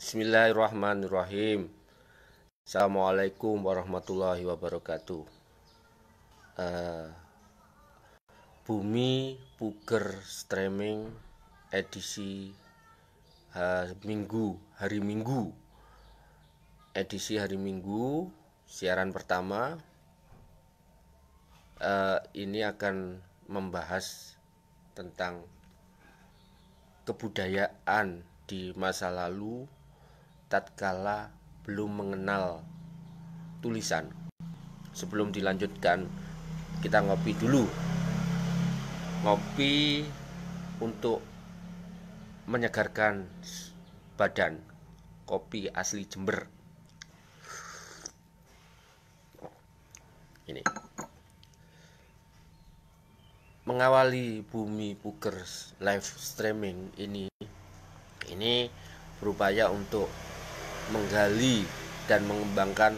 Bismillahirrahmanirrahim. Assalamualaikum warahmatullahi wabarakatuh. Bumi Puger Streaming edisi hari Minggu, siaran pertama. Ini akan membahas tentang kebudayaan di masa lalu tatkala belum mengenal tulisan. Sebelum dilanjutkan, kita ngopi dulu. Ngopi untuk menyegarkan badan. Kopi asli Jember. Ini. Mengawali Bumi Puger live streaming ini berupaya untuk menggali dan mengembangkan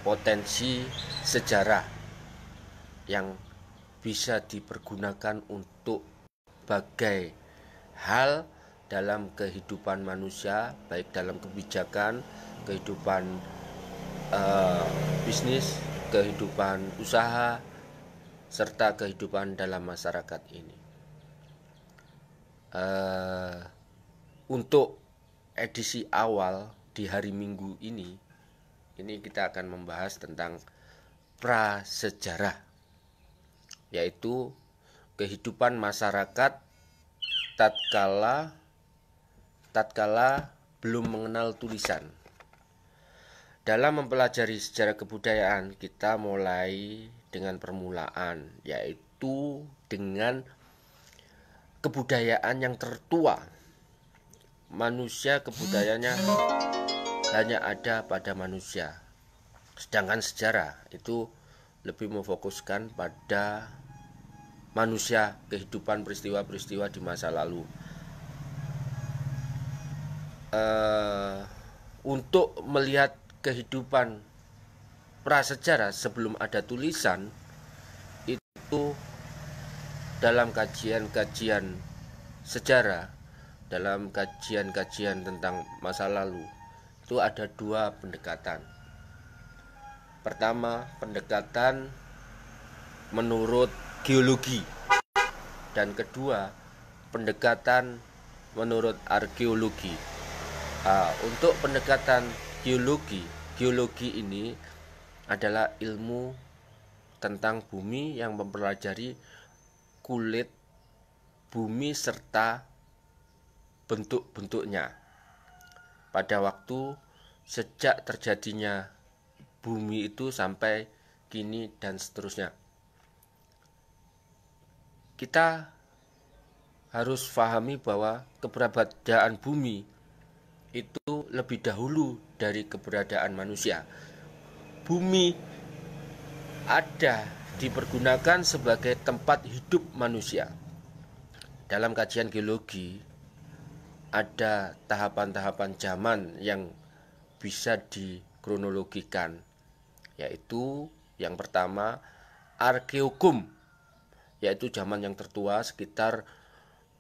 potensi sejarah yang bisa dipergunakan untuk berbagai hal dalam kehidupan manusia, baik dalam kebijakan, kehidupan bisnis, kehidupan usaha, serta kehidupan dalam masyarakat ini. Untuk edisi awal di hari Minggu ini kita akan membahas tentang prasejarah, yaitu kehidupan masyarakat tatkala belum mengenal tulisan. Dalam mempelajari sejarah kebudayaan, kita mulai dengan permulaan, yaitu dengan kebudayaan yang tertua. Manusia kebudayaannya hanya ada pada manusia, sedangkan sejarah itu lebih memfokuskan pada manusia, kehidupan, peristiwa-peristiwa di masa lalu. Untuk melihat kehidupan prasejarah sebelum ada tulisan, itu dalam kajian-kajian sejarah, dalam kajian-kajian tentang masa lalu, itu ada dua pendekatan. Pertama, pendekatan menurut geologi, dan kedua, pendekatan menurut arkeologi. Untuk pendekatan geologi ini adalah ilmu tentang bumi yang mempelajari kulit bumi serta bentuk-bentuknya pada waktu sejak terjadinya bumi itu sampai kini dan seterusnya. Kita harus pahami bahwa keberadaan bumi itu lebih dahulu dari keberadaan manusia. Bumi ada dipergunakan sebagai tempat hidup manusia. Dalam kajian geologi ada tahapan-tahapan zaman yang bisa dikronologikan, yaitu yang pertama arkeokum, yaitu zaman yang tertua sekitar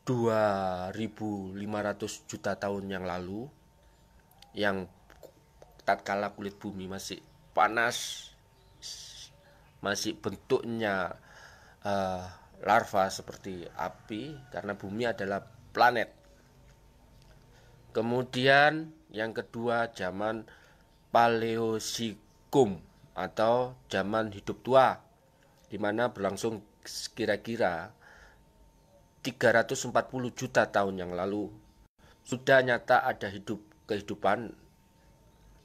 2500 juta tahun yang lalu, yang tatkala kulit bumi masih panas, masih bentuknya larva seperti api, karena bumi adalah planet. Kemudian yang kedua zaman Paleosikum atau zaman hidup tua, di mana berlangsung kira-kira 340 juta tahun yang lalu. Sudah nyata ada kehidupan,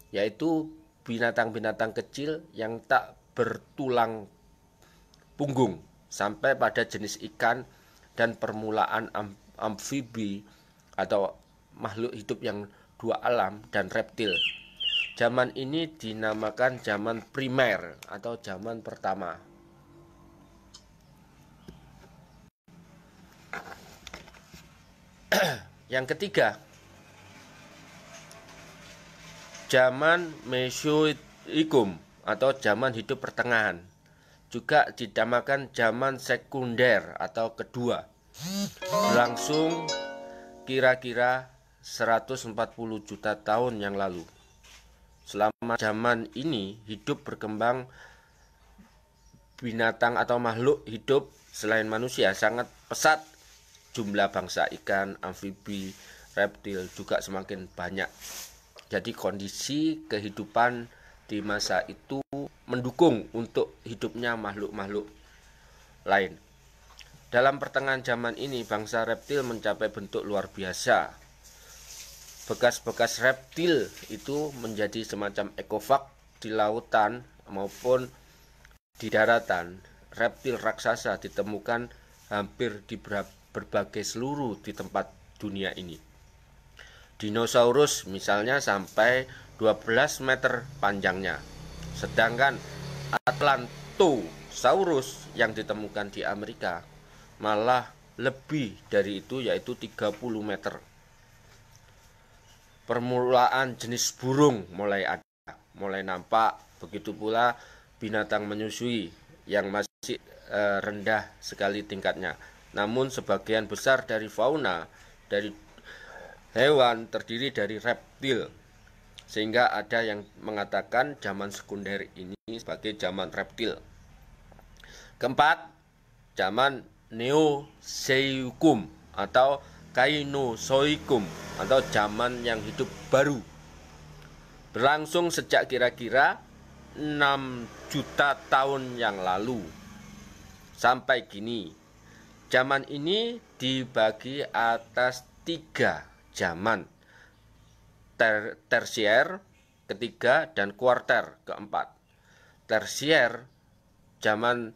yaitu binatang-binatang kecil yang tak bertulang punggung, sampai pada jenis ikan dan permulaan amfibi atau makhluk hidup yang dua alam dan reptil. Zaman ini dinamakan zaman primer atau zaman pertama. Yang ketiga, zaman Mesozoikum atau zaman hidup pertengahan, juga dinamakan zaman sekunder atau kedua, berlangsung kira-kira 140 juta tahun yang lalu. Selama zaman ini hidup berkembang, binatang atau makhluk hidup selain manusia sangat pesat. Jumlah bangsa ikan, amfibi, reptil juga semakin banyak. Jadi kondisi kehidupan di masa itu mendukung untuk hidupnya makhluk-makhluk lain. Dalam pertengahan zaman ini, bangsa reptil mencapai bentuk luar biasa. Bekas-bekas reptil itu menjadi semacam ekofag di lautan maupun di daratan. Reptil raksasa ditemukan hampir di berbagai seluruh di tempat dunia ini. Dinosaurus misalnya sampai 12 meter panjangnya. Sedangkan Atlantosaurus yang ditemukan di Amerika malah lebih dari itu, yaitu 30 meter. Permulaan jenis burung mulai ada, mulai nampak. Begitu pula binatang menyusui yang masih rendah sekali tingkatnya. Namun sebagian besar dari fauna dari hewan terdiri dari reptil, sehingga ada yang mengatakan zaman sekunder ini sebagai zaman reptil. Keempat, zaman Neozoikum atau Kainozoikum atau zaman yang hidup baru, berlangsung sejak kira-kira 6 juta tahun yang lalu sampai kini. Zaman ini dibagi atas 3 zaman: tersier ketiga dan kuarter keempat. Tersier, zaman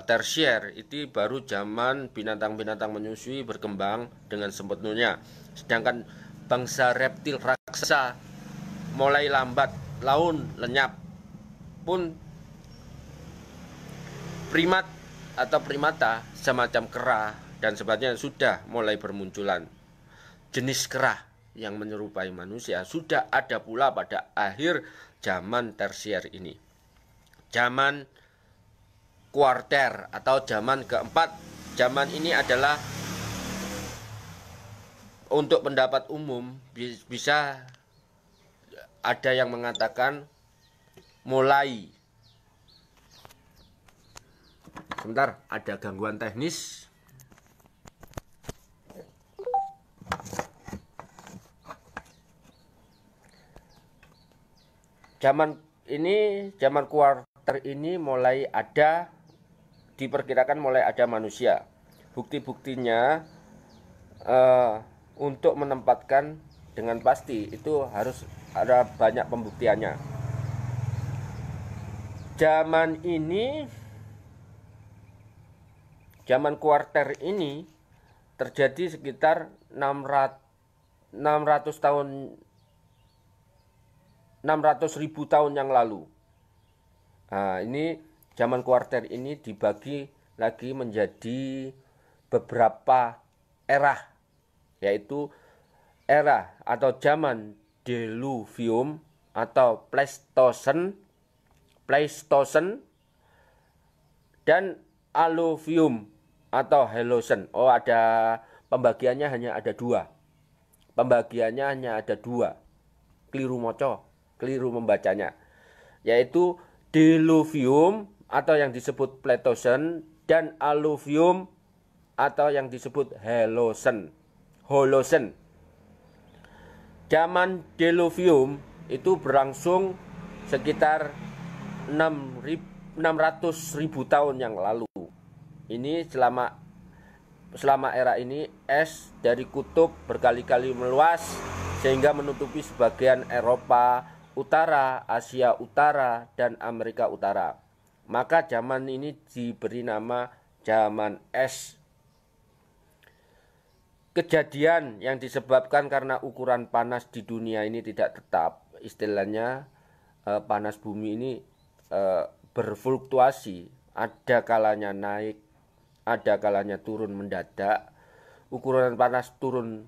tersier itu baru zaman binatang-binatang menyusui berkembang dengan sepenuhnya. Sedangkan bangsa reptil raksasa mulai lambat laun lenyap. Pun primat atau primata semacam kera dan sebagainya sudah mulai bermunculan. Jenis kera yang menyerupai manusia sudah ada pula pada akhir zaman tersier ini. Zaman kuarter atau zaman keempat, zaman ini adalah untuk pendapat umum bisa ada yang mengatakan mulai. Sebentar, ada gangguan teknis. Zaman ini, zaman kuarter ini mulai ada, diperkirakan mulai ada manusia. Bukti-buktinya untuk menempatkan dengan pasti itu harus ada banyak pembuktiannya. Zaman ini, zaman kuarter ini terjadi sekitar 600 tahun, 600.000 tahun yang lalu. Nah, ini zaman kuarter ini dibagi lagi menjadi beberapa era, yaitu era atau zaman Diluvium atau Pleistosen dan Alluvium atau Holocene. Oh, ada pembagiannya, hanya ada 2. Pembagiannya hanya ada 2. Keliru membacanya. Yaitu Diluvium atau yang disebut Pleistosen dan Alluvium atau yang disebut Holocene. Zaman Diluvium itu berlangsung sekitar 600.000 tahun yang lalu. Ini selama era ini es dari kutub berkali-kali meluas sehingga menutupi sebagian Eropa Utara, Asia Utara, dan Amerika Utara. Maka zaman ini diberi nama zaman es. Kejadian yang disebabkan karena ukuran panas di dunia ini tidak tetap. Istilahnya panas bumi ini berfluktuasi. Ada kalanya naik, ada kalanya turun mendadak. Ukuran panas turun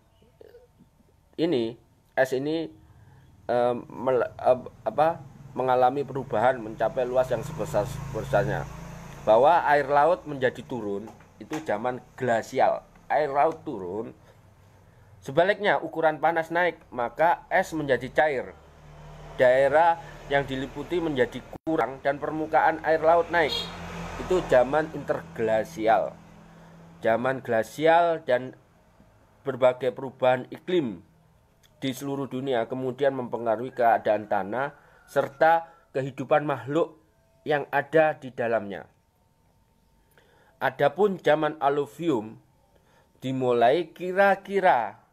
ini, es ini mengalami perubahan mencapai luas yang sebesar-besarnya. Bahwa air laut menjadi turun itu zaman glasial. Air laut turun Sebaliknya, ukuran panas naik, maka es menjadi cair. Daerah yang diliputi menjadi kurang dan permukaan air laut naik. Itu zaman interglasial. Zaman glasial dan berbagai perubahan iklim di seluruh dunia kemudian mempengaruhi keadaan tanah serta kehidupan makhluk yang ada di dalamnya. Adapun zaman aluvium dimulai kira-kira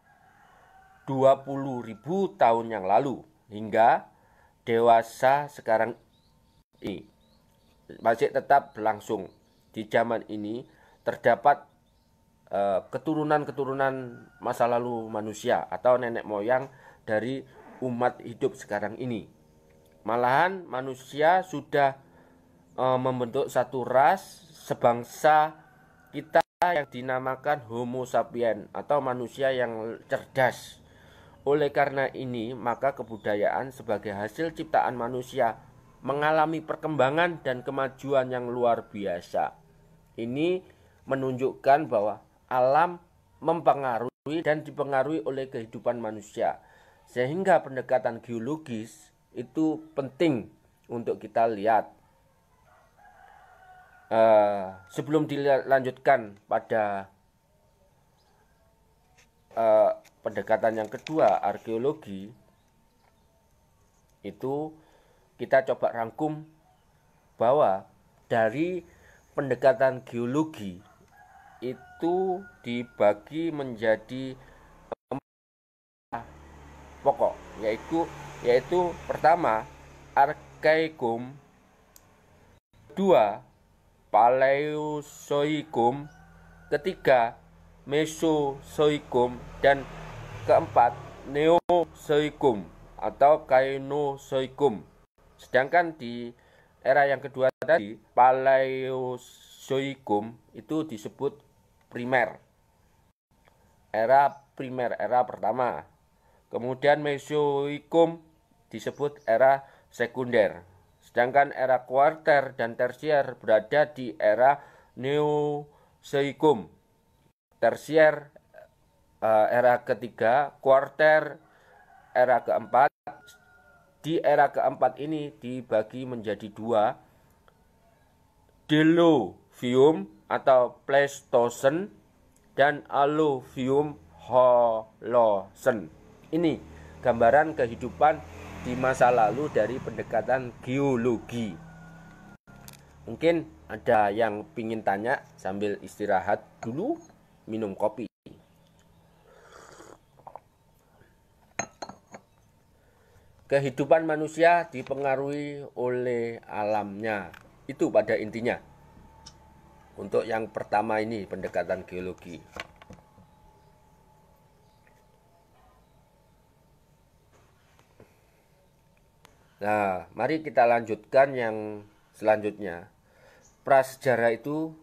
20.000 tahun yang lalu hingga dewasa sekarang ini masih tetap berlangsung. Di zaman ini terdapat keturunan-keturunan masa lalu manusia atau nenek moyang dari umat hidup sekarang ini. Malahan manusia sudah membentuk satu ras sebangsa kita yang dinamakan Homo sapien atau manusia yang cerdas. Oleh karena ini, maka kebudayaan sebagai hasil ciptaan manusia mengalami perkembangan dan kemajuan yang luar biasa. Ini menunjukkan bahwa alam mempengaruhi dan dipengaruhi oleh kehidupan manusia. Sehingga pendekatan geologis itu penting untuk kita lihat. Sebelum dilanjutkan pada pendekatan yang kedua, arkeologi, itu kita coba rangkum bahwa dari pendekatan geologi itu dibagi menjadi 4 pokok, yaitu pertama Archaikum, kedua Paleozoikum, ketiga Mesozoikum, dan keempat Neozoikum atau Cainozoikum. Sedangkan di era yang kedua tadi, Paleozoikum, itu disebut primer. Era primer, era pertama. Kemudian Mesozoikum disebut era sekunder. Sedangkan era kuarter dan tersier berada di era Neozoikum. Tersier era ketiga, kuarter era keempat. Di era keempat ini dibagi menjadi 2, Delovium atau Pleistocene dan Alluvium Holocene. Ini gambaran kehidupan di masa lalu dari pendekatan geologi. Mungkin ada yang pingin tanya sambil istirahat dulu, minum kopi. Kehidupan manusia dipengaruhi oleh alamnya. Itu pada intinya. Untuk yang pertama ini, pendekatan geologi. Nah, mari kita lanjutkan yang selanjutnya. Prasejarah itu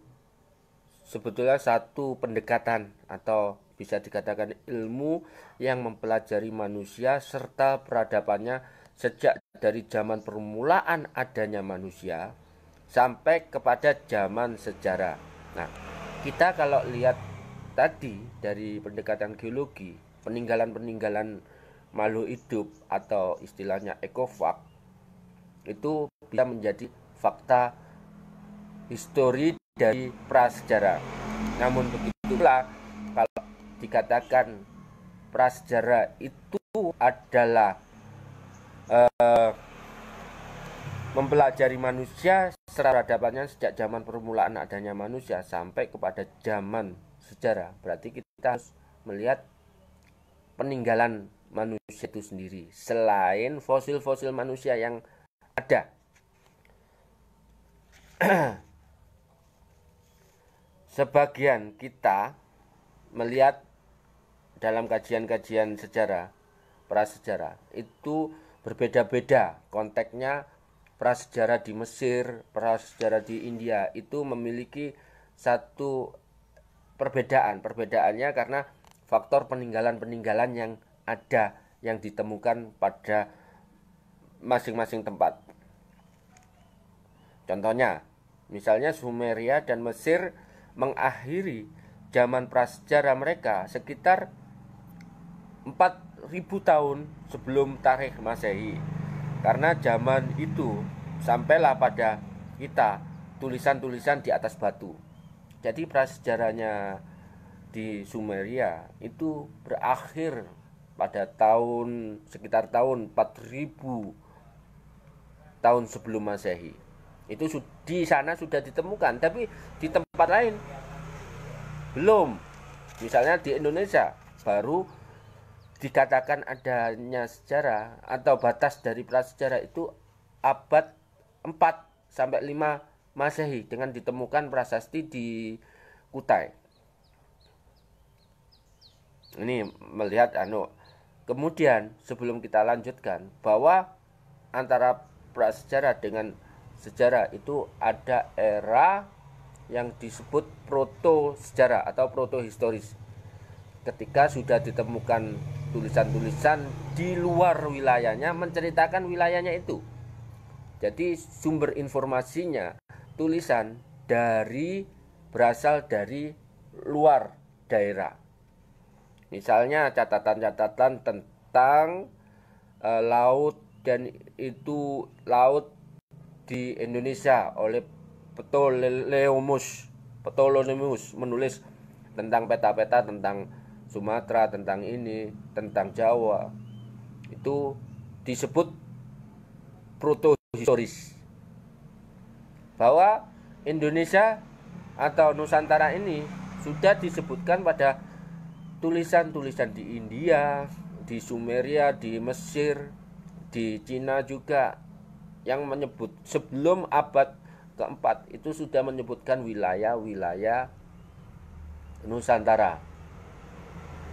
sebetulnya satu pendekatan atau bisa dikatakan ilmu yang mempelajari manusia serta peradabannya sejak dari zaman permulaan adanya manusia sampai kepada zaman sejarah. Nah, kita kalau lihat tadi dari pendekatan geologi, peninggalan-peninggalan makhluk hidup atau istilahnya ekofak, itu bisa menjadi fakta histori dari prasejarah. Namun begitulah kalau dikatakan prasejarah itu adalah mempelajari manusia serta peradabannya sejak zaman permulaan adanya manusia sampai kepada zaman sejarah, berarti kita harus melihat peninggalan manusia itu sendiri selain fosil-fosil manusia yang ada. Sebagian kita melihat dalam kajian-kajian sejarah, prasejarah itu berbeda-beda konteksnya. Prasejarah di Mesir, prasejarah di India itu memiliki satu perbedaan. Perbedaannya karena faktor peninggalan-peninggalan yang ada, yang ditemukan pada masing-masing tempat. Contohnya, misalnya Sumeria dan Mesir mengakhiri zaman prasejarah mereka sekitar 4000 tahun sebelum tarikh Masehi. Karena zaman itu sampailah pada kita tulisan-tulisan di atas batu. Jadi prasejarahnya di Sumeria itu berakhir pada sekitar tahun 4000 tahun sebelum Masehi. Itu di sana sudah ditemukan, tapi di tempat lain belum. Misalnya di Indonesia baru dikatakan adanya sejarah atau batas dari prasejarah itu abad 4 sampai 5 Masehi dengan ditemukan prasasti di Kutai. Ini melihat kemudian sebelum kita lanjutkan bahwa antara prasejarah dengan sejarah itu ada era yang disebut proto sejarah atau proto historis. Ketika sudah ditemukan tulisan-tulisan di luar wilayahnya menceritakan wilayahnya itu. Jadi sumber informasinya tulisan berasal dari luar daerah. Misalnya catatan-catatan tentang laut, dan itu laut di Indonesia oleh Ptolemaeus menulis tentang peta-peta tentang Sumatera, tentang ini, tentang Jawa. Itu disebut protohistoris. Bahwa Indonesia atau Nusantara ini sudah disebutkan pada tulisan-tulisan di India, di Sumeria, di Mesir, di Cina juga, yang menyebut sebelum abad keempat itu sudah menyebutkan wilayah-wilayah Nusantara.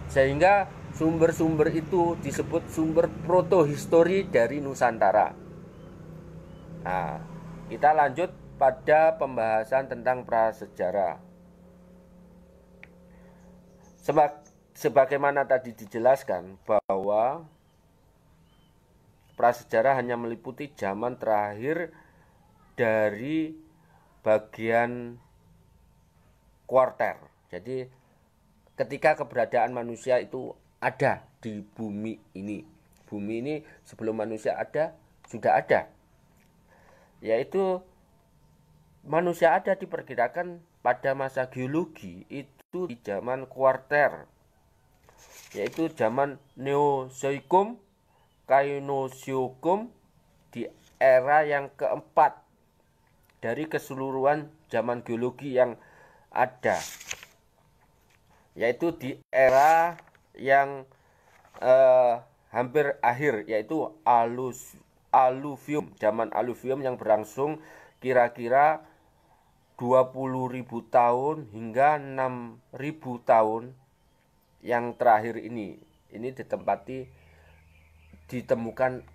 Sehingga sumber-sumber itu disebut sumber protohistori dari Nusantara. Nah, kita lanjut pada pembahasan tentang prasejarah. Sebagaimana tadi dijelaskan bahwa prasejarah hanya meliputi zaman terakhir dari bagian kuarter. Jadi ketika keberadaan manusia itu ada di bumi ini. Bumi ini sebelum manusia ada, sudah ada. Yaitu manusia ada diperkirakan pada masa geologi itu di zaman kuarter. Yaitu zaman Neozoikum, Kainozoikum, di era yang keempat dari keseluruhan zaman geologi yang ada, yaitu di era yang hampir akhir, yaitu aluvium, zaman aluvium yang berlangsung kira-kira 20.000 tahun hingga 6.000 tahun yang terakhir ini ditemukan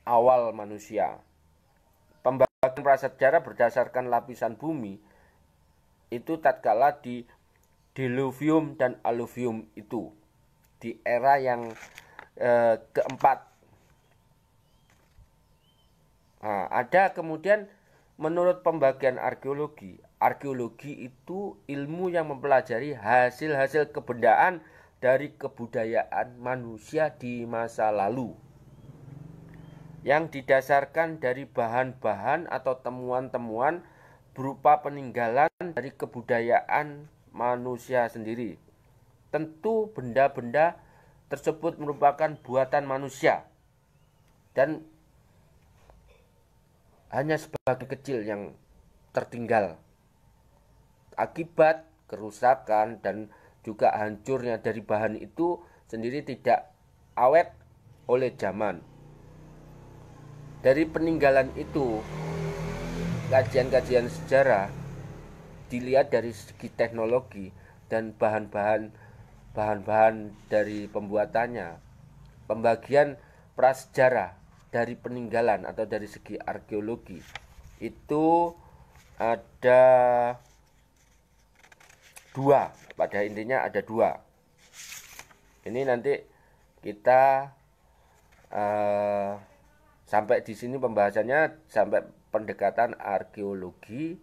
awal manusia. Pembagian prasejarah berdasarkan lapisan bumi itu tatkala di diluvium dan aluvium itu di era yang keempat. Nah, ada kemudian menurut pembagian arkeologi itu ilmu yang mempelajari hasil-hasil kebendaan dari kebudayaan manusia di masa lalu, yang didasarkan dari bahan-bahan atau temuan-temuan berupa peninggalan dari kebudayaan manusia sendiri. Tentu benda-benda tersebut merupakan buatan manusia dan hanya sebagian kecil yang tertinggal akibat kerusakan dan juga hancurnya dari bahan itu sendiri tidak awet oleh zaman. Dari peninggalan itu, kajian-kajian sejarah dilihat dari segi teknologi dan bahan-bahan dari pembuatannya. Pembagian prasejarah dari peninggalan atau dari segi arkeologi itu ada dua, pada intinya ada dua. Ini nanti kita sampai di sini pembahasannya, sampai pendekatan arkeologi,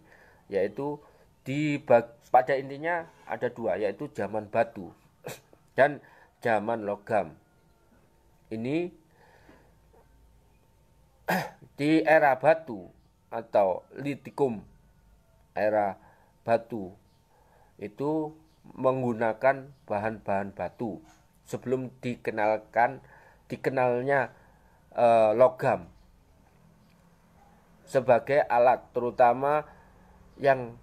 yaitu pada intinya ada dua, yaitu zaman batu dan zaman logam. Ini di era batu atau litikum, era batu itu menggunakan bahan-bahan batu sebelum dikenalnya logam sebagai alat, terutama yang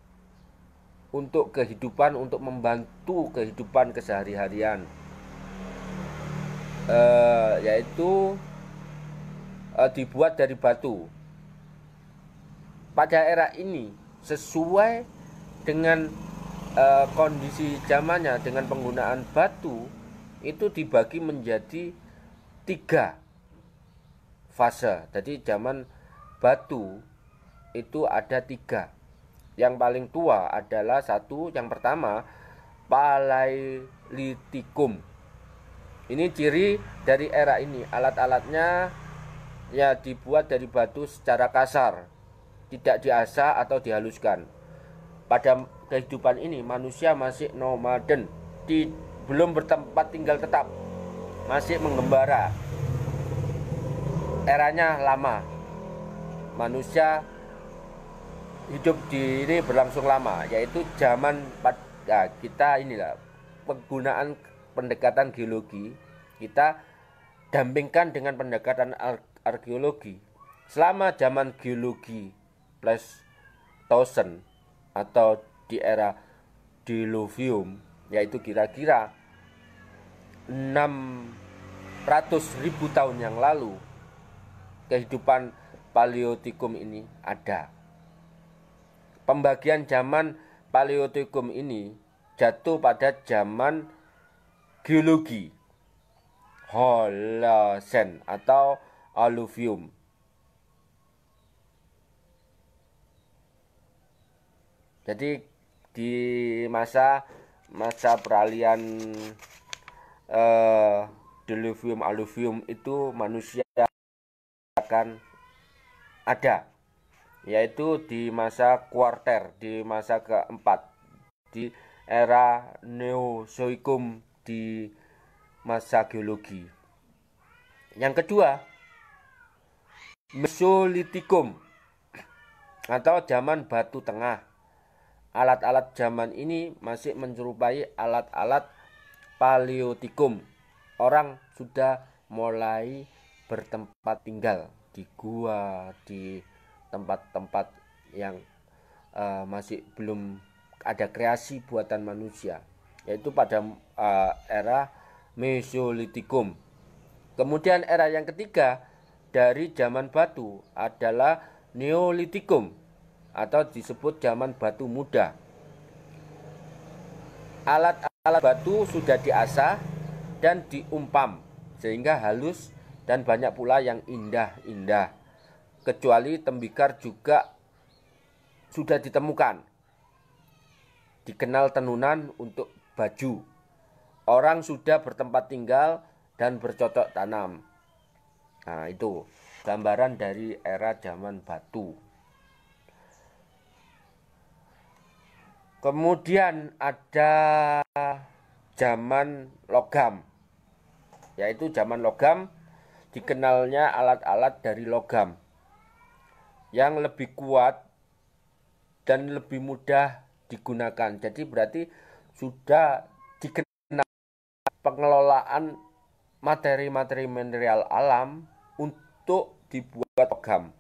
untuk kehidupan, untuk membantu kehidupan kesehari-harian, yaitu dibuat dari batu. Pada era ini, sesuai dengan kondisi zamannya, dengan penggunaan batu itu dibagi menjadi 3 fase. Jadi zaman batu itu ada 3. Yang paling tua adalah yang pertama Paleolitikum. Ini ciri dari era ini. Alat-alatnya ya dibuat dari batu secara kasar, tidak diasah atau dihaluskan. Pada kehidupan ini manusia masih nomaden, belum bertempat tinggal tetap, masih mengembara. Eranya lama, manusia hidup di ini berlangsung lama, yaitu zaman kita inilah penggunaan pendekatan geologi, kita dampingkan dengan pendekatan arkeologi. Selama zaman geologi Pleistosen atau di era Diluvium, yaitu kira-kira 600.000 tahun yang lalu, kehidupan Paleolitikum ini ada. Pembagian zaman Paleolitikum ini jatuh pada zaman geologi Holosen atau Alluvium. Jadi di masa peralihan Diluvium Alluvium itu manusia akan ada, yaitu di masa kuarter, di masa keempat, di era Neozoikum, di masa geologi. Yang kedua, Mesolitikum atau zaman batu tengah. Alat-alat zaman ini masih menyerupai alat-alat Paleolitikum. Orang sudah mulai bertempat tinggal di gua, di tempat-tempat yang masih belum ada kreasi buatan manusia, yaitu pada era Mesolitikum. Kemudian era yang ketiga dari zaman batu adalah Neolitikum atau disebut zaman batu muda. Alat-alat batu sudah diasah dan diumpam sehingga halus dan banyak pula yang indah-indah. Kecuali tembikar juga sudah ditemukan, dikenal tenunan untuk baju. Orang sudah bertempat tinggal dan bercocok tanam. Nah, itu gambaran dari era zaman batu. Kemudian ada zaman logam, yaitu zaman logam dikenalnya alat-alat dari logam yang lebih kuat dan lebih mudah digunakan. Jadi berarti sudah dikenal pengelolaan materi-materi mineral alam untuk dibuat logam.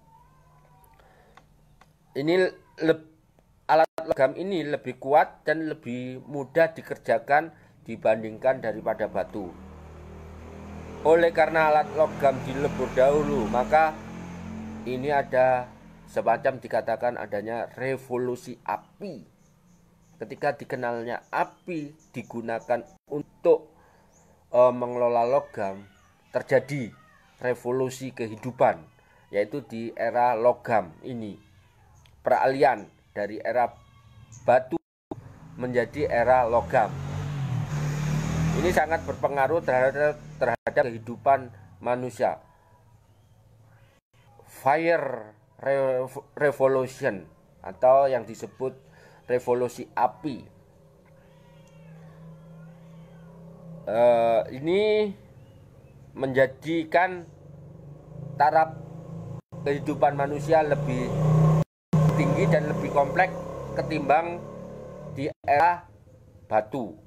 Alat logam ini lebih kuat dan lebih mudah dikerjakan dibandingkan daripada batu. Oleh karena alat logam dilebur dahulu, maka ini ada semacam dikatakan adanya revolusi api. Ketika dikenalnya api digunakan untuk mengelola logam, terjadi revolusi kehidupan, yaitu di era logam ini. Peralihan dari era batu menjadi era logam. Ini sangat berpengaruh terhadap kehidupan manusia. Fire Revolution atau yang disebut revolusi api. Ini menjadikan taraf kehidupan manusia lebih tinggi dan lebih kompleks ketimbang di era batu.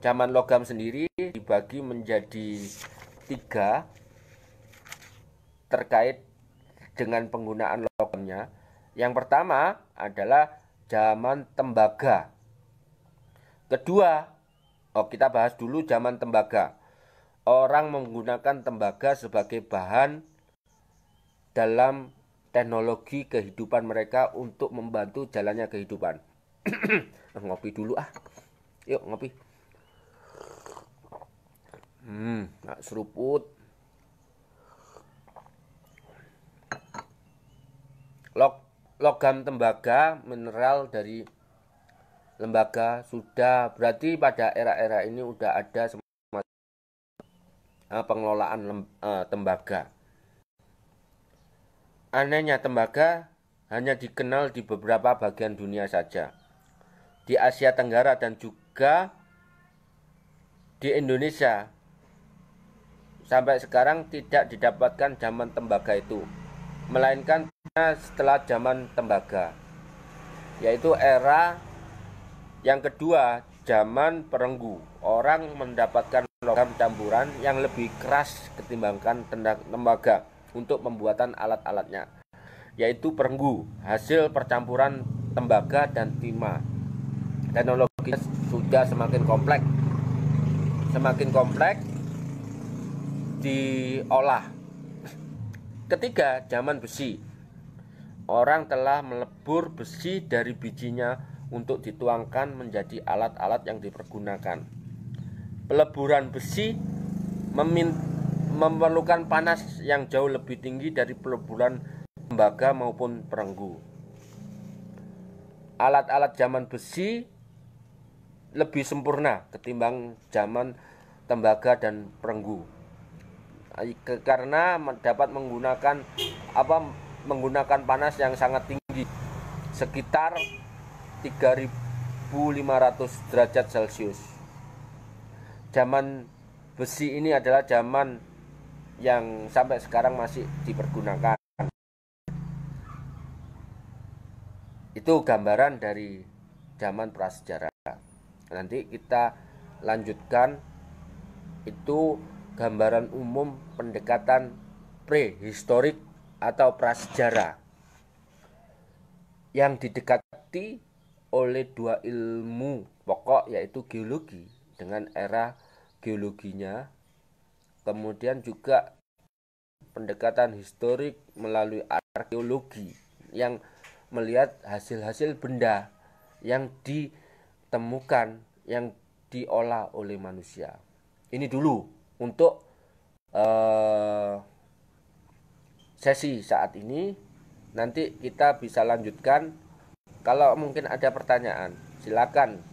Zaman logam sendiri dibagi menjadi 3 terkait dengan penggunaan logamnya. Yang pertama adalah zaman tembaga. Kedua, kita bahas dulu zaman tembaga. Orang menggunakan tembaga sebagai bahan dalam teknologi kehidupan mereka untuk membantu jalannya kehidupan. Ngopi dulu ah. Yuk ngopi. Nggak seruput. Logam tembaga mineral dari lembaga sudah berarti pada era-era ini udah ada pengelolaan tembaga. Anehnya tembaga hanya dikenal di beberapa bagian dunia saja. Di Asia Tenggara dan juga di Indonesia sampai sekarang tidak didapatkan zaman tembaga itu, melainkan setelah zaman tembaga, yaitu era yang kedua, zaman perenggu. Orang mendapatkan logam campuran yang lebih keras ketimbangkan tembaga untuk pembuatan alat-alatnya, yaitu perenggu, hasil percampuran tembaga dan timah. Teknologi sudah semakin kompleks diolah. Ketiga, zaman besi. Orang telah melebur besi dari bijinya untuk dituangkan menjadi alat-alat yang dipergunakan. Peleburan besi memerlukan panas yang jauh lebih tinggi dari peleburan tembaga maupun perenggu. Alat-alat zaman besi lebih sempurna ketimbang zaman tembaga dan perenggu, karena dapat menggunakan panas yang sangat tinggi, sekitar 3.500 derajat Celcius. Zaman besi ini adalah zaman yang sampai sekarang masih dipergunakan. Itu gambaran dari zaman prasejarah. Nanti kita lanjutkan, itu gambaran umum pendekatan prehistorik atau prasejarah yang didekati oleh 2 ilmu pokok, yaitu geologi dengan era geologinya, kemudian juga pendekatan historik melalui arkeologi yang melihat hasil-hasil benda yang ditemukan, yang diolah oleh manusia. Ini dulu untuk sesi saat ini. Nanti kita bisa lanjutkan. Kalau mungkin ada pertanyaan, silakan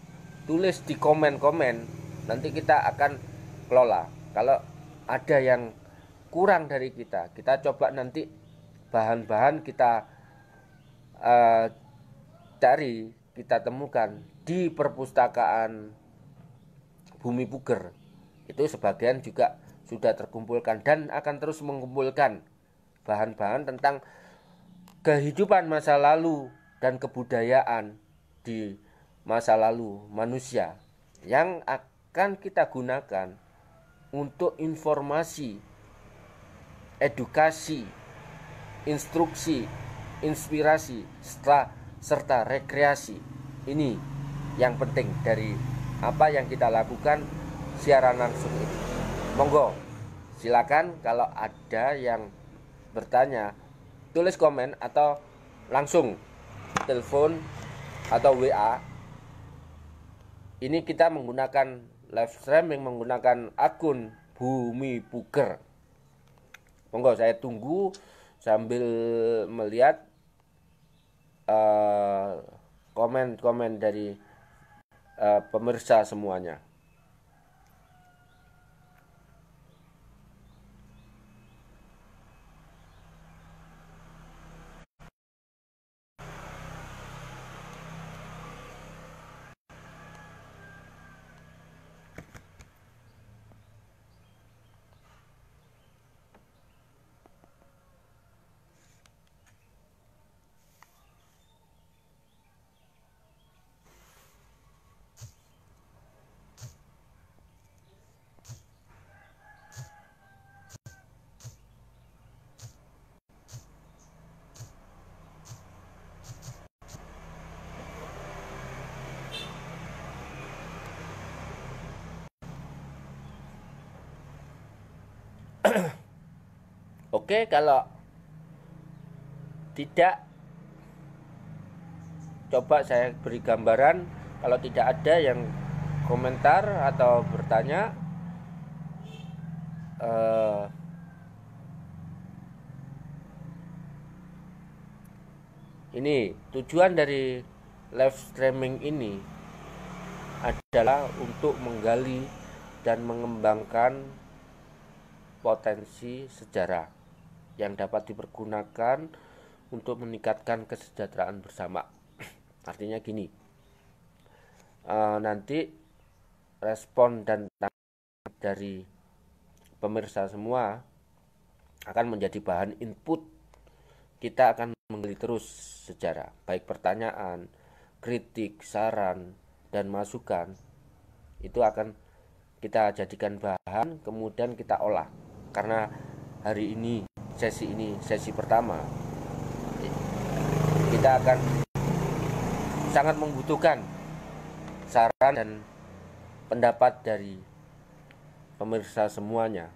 tulis di komen-komen. Nanti kita akan kelola. Kalau ada yang kurang dari kita coba nanti bahan-bahan kita cari, kita temukan di perpustakaan Bumi Puger. Itu sebagian juga sudah terkumpulkan dan akan terus mengumpulkan bahan-bahan tentang kehidupan masa lalu dan kebudayaan di masa lalu manusia yang akan kita gunakan untuk informasi, edukasi, instruksi, inspirasi, serta rekreasi. Ini yang penting dari apa yang kita lakukan siaran langsung ini. Monggo, silakan kalau ada yang bertanya, tulis komen atau langsung telepon atau WA. Ini kita menggunakan live streaming menggunakan akun Bumi Puger. Monggo, saya tunggu sambil melihat komen-komen dari pemirsa semuanya. Oke, kalau tidak, coba saya beri gambaran. Kalau tidak ada yang komentar atau bertanya, ini tujuan dari live streaming ini adalah untuk menggali dan mengembangkan potensi sejarah yang dapat dipergunakan untuk meningkatkan kesejahteraan bersama. Artinya gini, nanti respon dan tanggapan dari pemirsa semua akan menjadi bahan input. Kita akan menggali terus sejarah, baik pertanyaan, kritik, saran, dan masukan. Itu akan kita jadikan bahan, kemudian kita olah. Karena hari ini, sesi pertama, kita akan sangat membutuhkan saran dan pendapat dari pemirsa semuanya.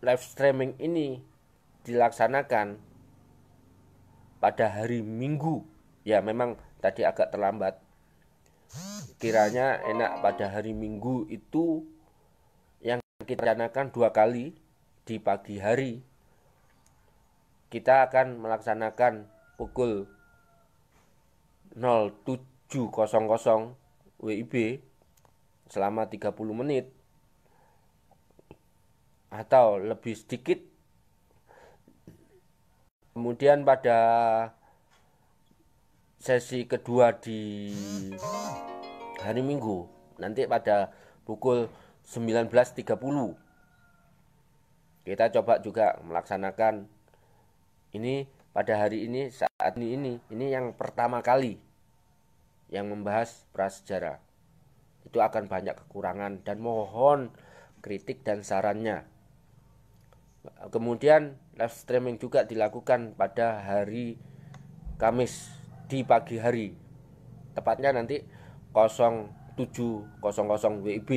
Live streaming ini dilaksanakan pada hari Minggu. Ya, memang tadi agak terlambat. Kiranya enak pada hari Minggu itu yang kita rencanakan 2 kali. Di pagi hari kita akan melaksanakan pukul 07.00 WIB selama 30 menit atau lebih sedikit. Kemudian pada sesi kedua di hari Minggu nanti pada pukul 19.30 kita coba juga melaksanakan ini pada hari ini, saat ini yang pertama kali yang membahas prasejarah. Itu akan banyak kekurangan dan mohon kritik dan sarannya. Kemudian live streaming juga dilakukan pada hari Kamis di pagi hari, tepatnya nanti 07.00 WIB,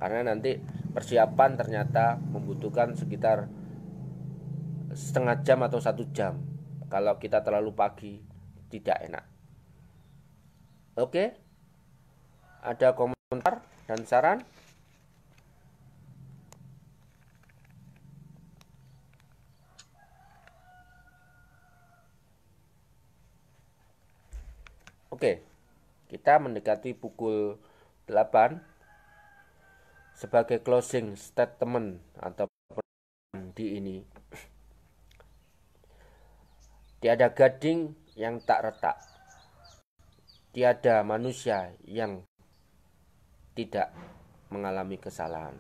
karena nanti persiapan ternyata membutuhkan sekitar setengah jam atau 1 jam. Kalau kita terlalu pagi tidak enak. Oke, ada komentar dan saran? Oke, kita mendekati pukul 8. Sebagai closing statement atau di ini, tiada gading yang tak retak, tiada manusia yang tidak mengalami kesalahan.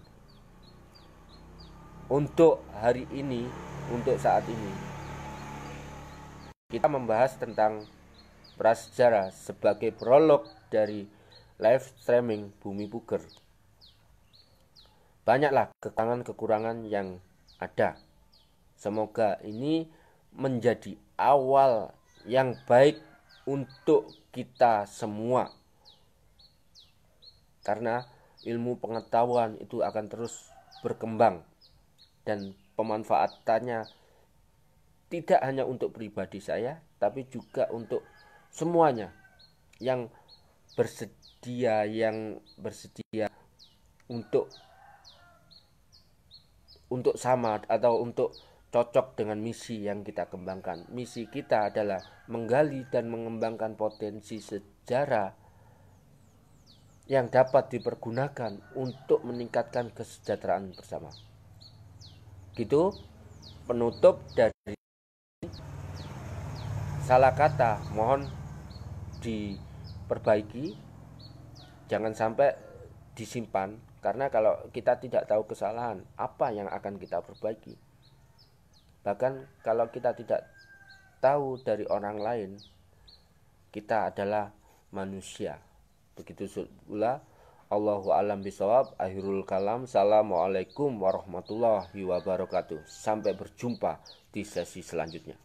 Untuk hari ini, untuk saat ini, kita membahas tentang prasejarah sebagai prolog dari live streaming Bumi Puger. Banyaklah kekurangan-kekurangan yang ada. Semoga ini menjadi awal yang baik untuk kita semua. Karena ilmu pengetahuan itu akan terus berkembang dan pemanfaatannya tidak hanya untuk pribadi saya, tapi juga untuk semuanya yang bersedia untuk sama atau untuk cocok dengan misi yang kita kembangkan. Misi kita adalah menggali dan mengembangkan potensi sejarah yang dapat dipergunakan untuk meningkatkan kesejahteraan bersama. Gitu penutup dari salah kata mohon diperbaiki, jangan sampai disimpan. Karena kalau kita tidak tahu kesalahan, apa yang akan kita perbaiki? Bahkan kalau kita tidak tahu dari orang lain, kita adalah manusia. Begitu pula Allahu a'lam bishawab. Akhirul kalam. Assalamualaikum warahmatullahi wabarakatuh. Sampai berjumpa di sesi selanjutnya.